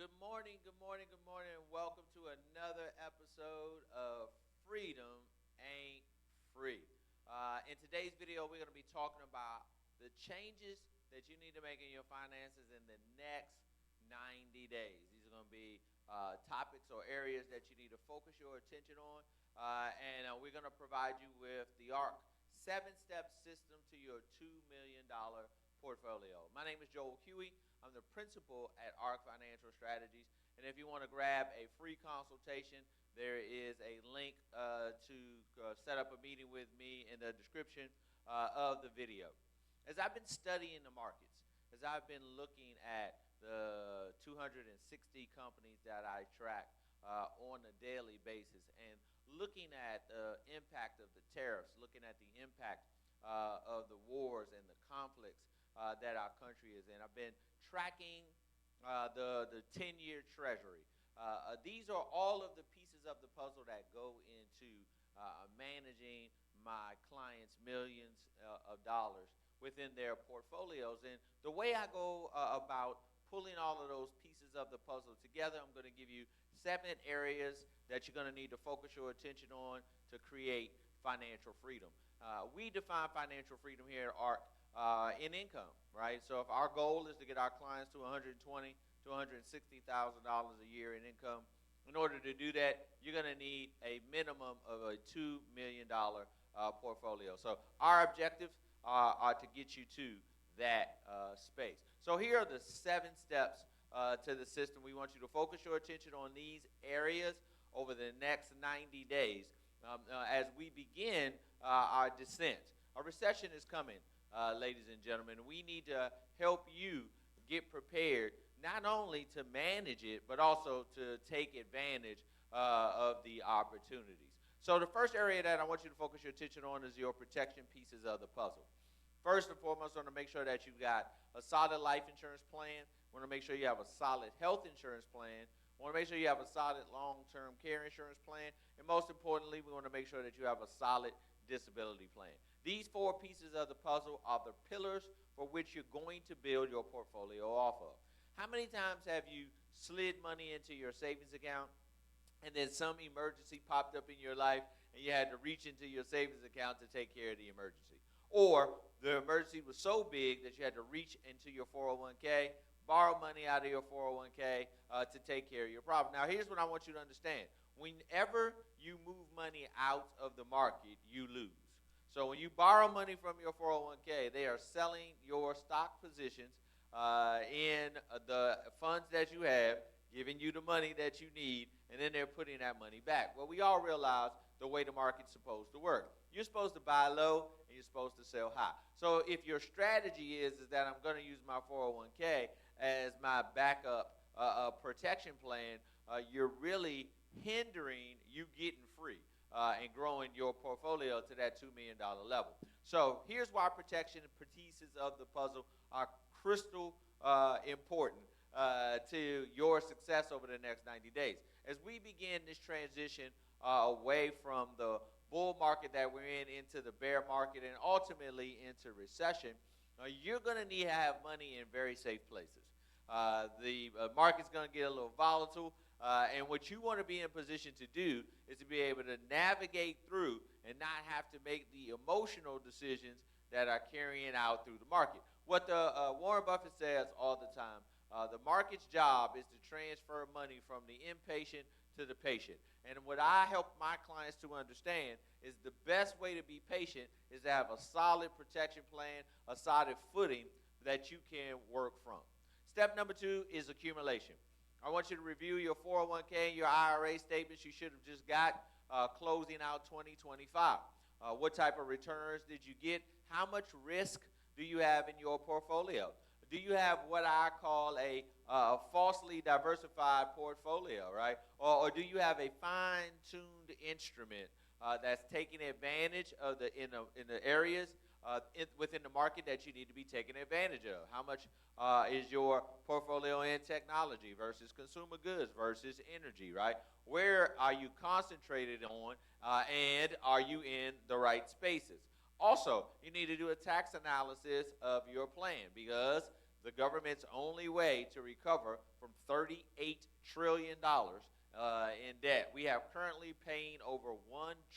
Good morning, good morning, good morning, and welcome to another episode of Freedom Ain't Free. In today's video, we're going to be talking about the changes that you need to make in your finances in the next 90 days. These are going to be topics or areas that you need to focus your attention on, and we're going to provide you with the ARC 7-step system to your $2 million portfolio. My name is Joel Huey. I'm the principal at ARC Financial Strategies. And if you want to grab a free consultation, there is a link to set up a meeting with me in the description of the video. As I've been studying the markets, as I've been looking at the 260 companies that I track on a daily basis and looking at the impact of the tariffs, looking at the impact of the wars and the conflicts that our country is in. I've been tracking the 10-year treasury. These are all of the pieces of the puzzle that go into managing my clients' millions of dollars within their portfolios. And the way I go about pulling all of those pieces of the puzzle together, I'm going to give you 7 areas that you're going to need to focus your attention on to create financial freedom. We define financial freedom here at ARC in income, right? So if our goal is to get our clients to $120,000 to $160,000 a year in income, in order to do that, you're going to need a minimum of a $2 million portfolio. So our objectives are to get you to that space. So here are the 7 steps to the system. We want you to focus your attention on these areas over the next 90 days as we begin our descent. A recession is coming, ladies and gentlemen. We need to help you get prepared not only to manage it, but also to take advantage of the opportunities. So the first area that I want you to focus your attention on is your protection pieces of the puzzle. First and foremost, I want to make sure that you've got a solid life insurance plan. I want to make sure you have a solid health insurance plan. I want to make sure you have a solid long-term care insurance plan. And most importantly, we want to make sure that you have a solid disability plan. These 4 pieces of the puzzle are the pillars for which you're going to build your portfolio off of. How many times have you slid money into your savings account and then some emergency popped up in your life and you had to reach into your savings account to take care of the emergency? Or the emergency was so big that you had to reach into your 401k, borrow money out of your 401k to take care of your problem. Now, here's what I want you to understand. Whenever you move money out of the market, you lose. So when you borrow money from your 401k, they are selling your stock positions in the funds that you have, giving you the money that you need, and then they're putting that money back. Well, we all realize the way the market's supposed to work. You're supposed to buy low, and you're supposed to sell high. So if your strategy is that I'm going to use my 401k as my backup protection plan, you're really hindering you getting free and growing your portfolio to that $2 million level. So here's why protection pieces of the puzzle are crystal important to your success over the next 90 days. As we begin this transition away from the bull market that we're in into the bear market and ultimately into recession, you're going to need to have money in very safe places. The market's going to get a little volatile, and what you want to be in position to do is to be able to navigate through and not have to make the emotional decisions that are carrying out through the market. What the Warren Buffett says all the time, the market's job is to transfer money from the impatient to the patient. And what I help my clients to understand is the best way to be patient is to have a solid protection plan, a solid footing that you can work from. Step number 2 is accumulation. I want you to review your 401k and your IRA statements you should have just got closing out 2025. What type of returns did you get? How much risk do you have in your portfolio? Do you have what I call a falsely diversified portfolio, right? Or do you have a fine-tuned instrument that's taking advantage of in the areas within the market that you need to be taking advantage of? How much is your portfolio in technology versus consumer goods versus energy, right? Where are you concentrated on, and are you in the right spaces? Also, you need to do a tax analysis of your plan because the government's only way to recover from $38 trillion in debt. We have currently paying over $1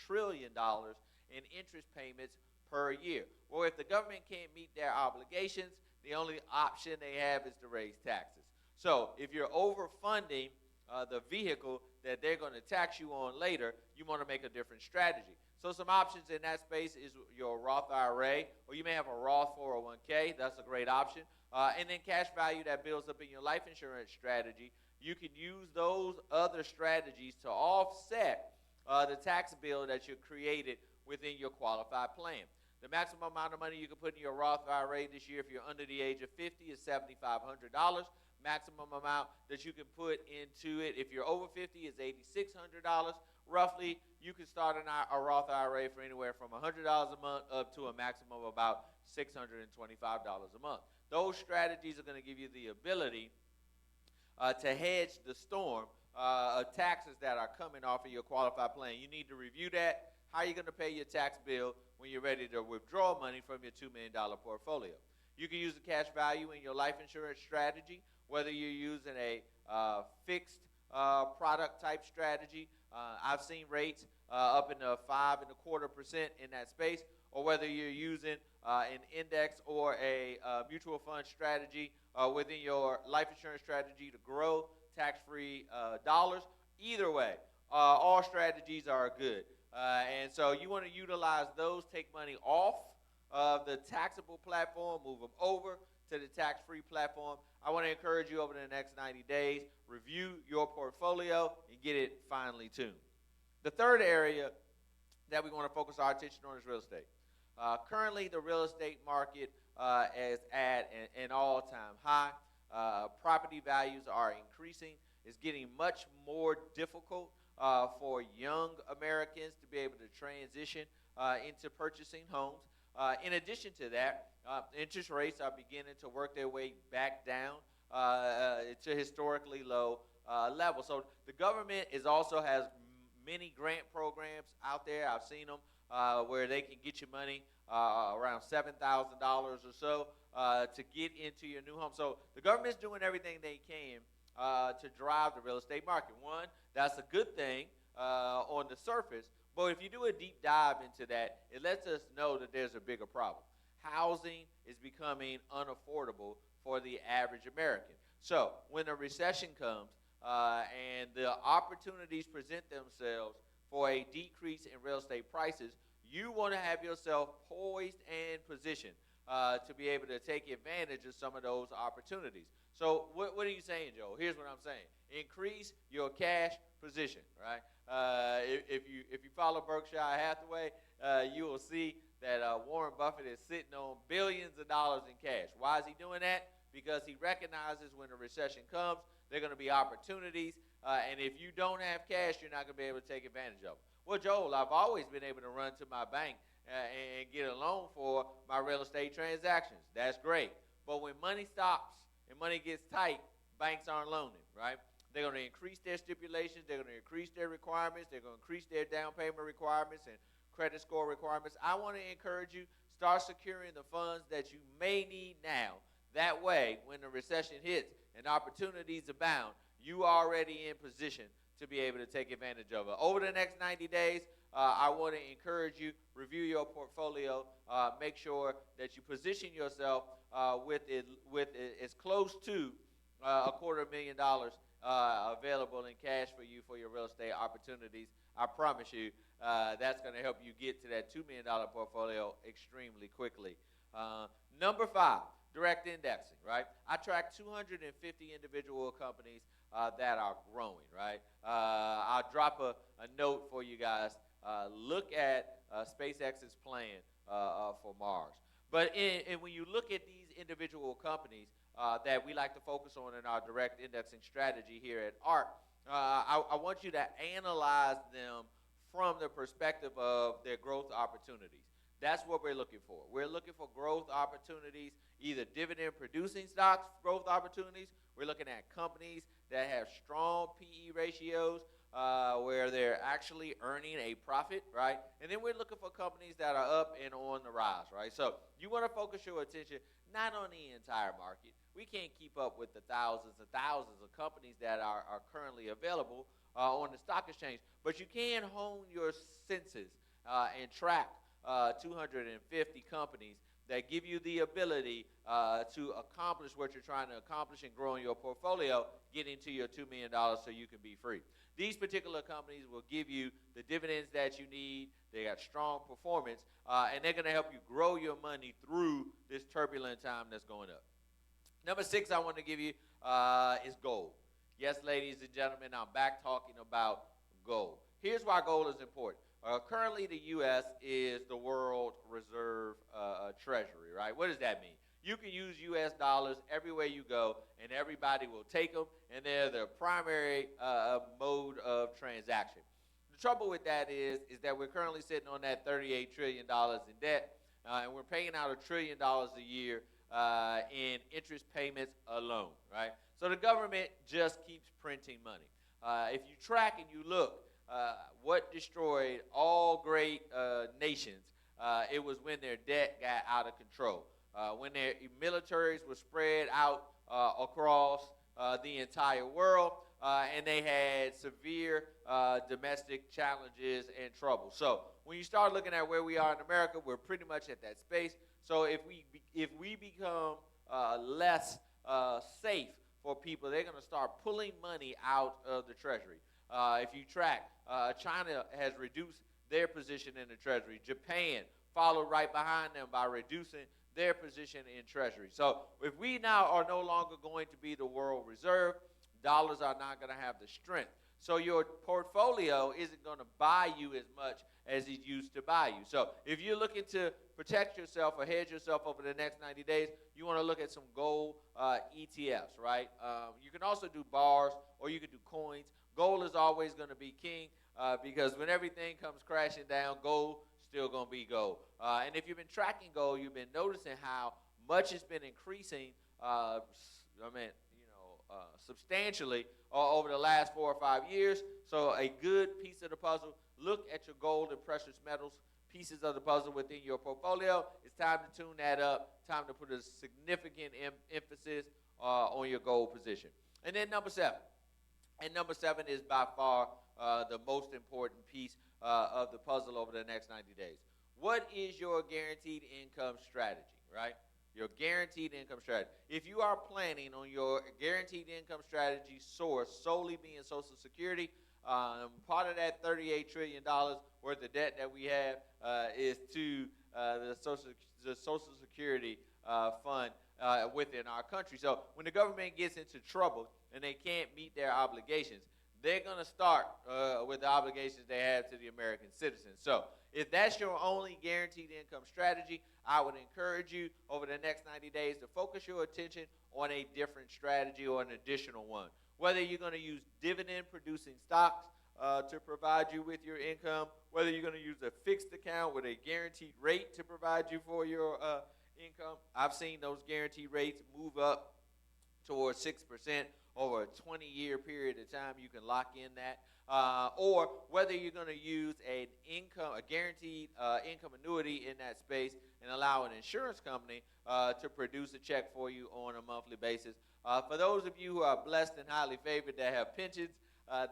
trillion in interest payments per year. Well, if the government can't meet their obligations, the only option they have is to raise taxes. So if you're overfunding the vehicle that they're going to tax you on later, you want to make a different strategy. So some options in that space is your Roth IRA, or you may have a Roth 401k. That's a great option. And then cash value that builds up in your life insurance strategy. You can use those other strategies to offset the tax bill that you created within your qualified plan. The maximum amount of money you can put in your Roth IRA this year if you're under the age of 50 is $7,500. Maximum amount that you can put into it if you're over 50 is $8,600. Roughly, you can start a Roth IRA for anywhere from $100 a month up to a maximum of about $625 a month. Those strategies are going to give you the ability to hedge the storm of taxes that are coming off of your qualified plan. You need to review that. How are you going to pay your tax bill when you're ready to withdraw money from your $2 million portfolio? You can use the cash value in your life insurance strategy, whether you're using a fixed product type strategy. I've seen rates up in the 5.25% in that space, or whether you're using an index or a mutual fund strategy within your life insurance strategy to grow tax-free dollars. Either way, all strategies are good. And so you want to utilize those, take money off of the taxable platform, move them over to the tax-free platform. I want to encourage you over the next 90 days, review your portfolio and get it finely tuned. The third area that we want to focus our attention on is real estate. Currently, the real estate market is at an all-time high. Property values are increasing. It's getting much more difficult for young Americans to be able to transition into purchasing homes. In addition to that, interest rates are beginning to work their way back down to historically low levels. So the government also has many grant programs out there. I've seen them where they can get you money around $7,000 or so to get into your new home. So the government's doing everything they can to drive the real estate market. One, that's a good thing on the surface, but if you do a deep dive into that, it lets us know that there's a bigger problem. Housing is becoming unaffordable for the average American. So when a recession comes and the opportunities present themselves for a decrease in real estate prices, you want to have yourself poised and positioned to be able to take advantage of some of those opportunities. So what are you saying, Joe? Here's what I'm saying. Increase your cash position, right? If you follow Berkshire Hathaway, you will see that Warren Buffett is sitting on billions of dollars in cash. Why is he doing that? Because he recognizes when a recession comes, there are going to be opportunities, and if you don't have cash, you're not going to be able to take advantage of them. Well, Joel, I've always been able to run to my bank and get a loan for my real estate transactions. That's great. But when money stops and money gets tight, banks aren't loaning, right? They're going to increase their stipulations. They're going to increase their requirements. They're going to increase their down payment requirements and credit score requirements. I want to encourage you, start securing the funds that you may need now. That way, when the recession hits and opportunities abound, you are already in position to be able to take advantage of it. Over the next 90 days, I want to encourage you, review your portfolio, make sure that you position yourself with as close to $250,000 available in cash for you for your real estate opportunities. I promise you that's going to help you get to that $2 million portfolio extremely quickly. Number 5, direct indexing, right? I track 250 individual companies that are growing, right? I'll drop a note for you guys. Look at SpaceX's plan for Mars. But when you look at these individual companies that we like to focus on in our direct indexing strategy here at ARC, I want you to analyze them from the perspective of their growth opportunities. That's what we're looking for. We're looking for growth opportunities, either dividend-producing stocks, growth opportunities. We're looking at companies that have strong PE ratios where they're actually earning a profit, right? And then we're looking for companies that are up and on the rise, right? So you want to focus your attention not on the entire market, we can't keep up with the thousands and thousands of companies that are currently available on the stock exchange. But you can hone your senses and track 250 companies that give you the ability to accomplish what you're trying to accomplish and grow in your portfolio, getting to your $2 million so you can be free. These particular companies will give you the dividends that you need. They got strong performance, and they're going to help you grow your money through this turbulent time that's going up. Number 6 I want to give you is gold. Yes, ladies and gentlemen, I'm back talking about gold. Here's why gold is important. Currently, the U.S. is the world reserve treasury, right? What does that mean? You can use U.S. dollars everywhere you go, and everybody will take them, and they're the primary mode of transaction. The trouble with that is that we're currently sitting on that $38 trillion in debt, and we're paying out $1 trillion a year in interest payments alone, right? So the government just keeps printing money. If you track and you look, what destroyed all great nations, it was when their debt got out of control. When their militaries were spread out across the entire world, and they had severe domestic challenges and trouble. So when you start looking at where we are in America, we're pretty much at that space. So if we become less safe for people, they're going to start pulling money out of the treasury. If you track, China has reduced their position in the treasury. Japan followed right behind them by reducing their position in treasury. So if we now are no longer going to be the world reserve, dollars are not going to have the strength. So your portfolio isn't going to buy you as much as it used to buy you. So if you're looking to protect yourself or hedge yourself over the next 90 days, you want to look at some gold ETFs, right? You can also do bars, or you can do coins. Gold is always going to be king because when everything comes crashing down, gold still going to be gold. And if you've been tracking gold, you've been noticing how much it's been increasing, substantially over the last 4 or 5 years. So a good piece of the puzzle, look at your gold and precious metals pieces of the puzzle within your portfolio. It's time to tune that up, time to put a significant emphasis on your gold position. And then number 7. And number 7 is by far the most important piece of the puzzle over the next 90 days. What is your guaranteed income strategy, right? Your guaranteed income strategy. If you are planning on your guaranteed income strategy source solely being Social Security, part of that $38 trillion worth of debt that we have is to the Social Security fund within our country. So when the government gets into trouble and they can't meet their obligations, they're going to start with the obligations they have to the American citizens. So if that's your only guaranteed income strategy, I would encourage you over the next 90 days to focus your attention on a different strategy or an additional one. Whether you're going to use dividend-producing stocks to provide you with your income, whether you're going to use a fixed account with a guaranteed rate to provide you for your income. I've seen those guaranteed rates move up towards 6% over a 20-year period of time. You can lock in that. Or whether you're going to use a guaranteed income annuity in that space and allow an insurance company to produce a check for you on a monthly basis. For those of you who are blessed and highly favored that have pensions,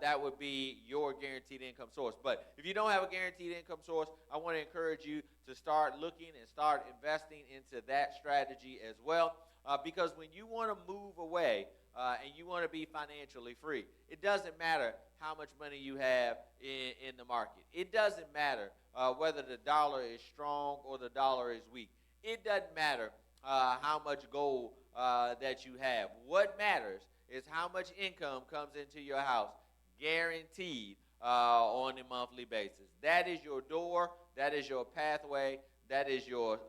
that would be your guaranteed income source. But if you don't have a guaranteed income source, I want to encourage you to start looking and start investing into that strategy as well. Because when you want to move away and you want to be financially free, it doesn't matter how much money you have in the market. It doesn't matter whether the dollar is strong or the dollar is weak. It doesn't matter how much gold that you have. What matters is how much income comes into your house, guaranteed on a monthly basis. That is your door. That is your pathway. That is your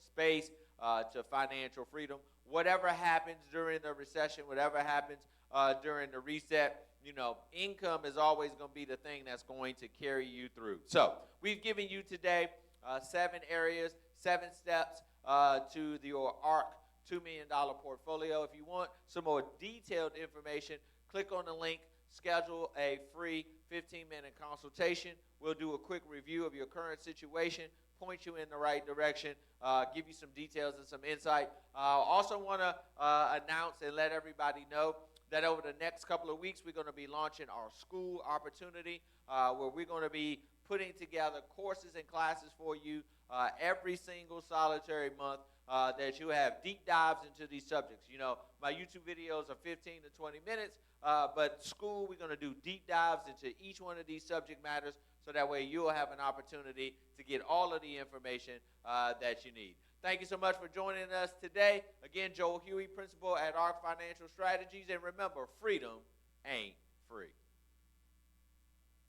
space to financial freedom. Whatever happens during the recession, whatever happens during the reset, income is always going to be the thing that's going to carry you through. So we've given you today 7 areas, 7 steps to your ARC $2 million portfolio. If you want some more detailed information, click on the link, schedule a free 15-minute consultation. We'll do a quick review of your current situation, point you in the right direction, give you some details and some insight. Also want to announce and let everybody know that over the next couple of weeks, we're going to be launching our school opportunity, where we're going to be putting together courses and classes for you every single solitary month, that you have deep dives into these subjects. You know, my YouTube videos are 15 to 20 minutes, but school, we're going to do deep dives into each one of these subject matters, so that way you'll have an opportunity to get all of the information that you need. Thank you so much for joining us today. Again, Joel Huey, principal at ARC Financial Strategies. And remember, freedom ain't free.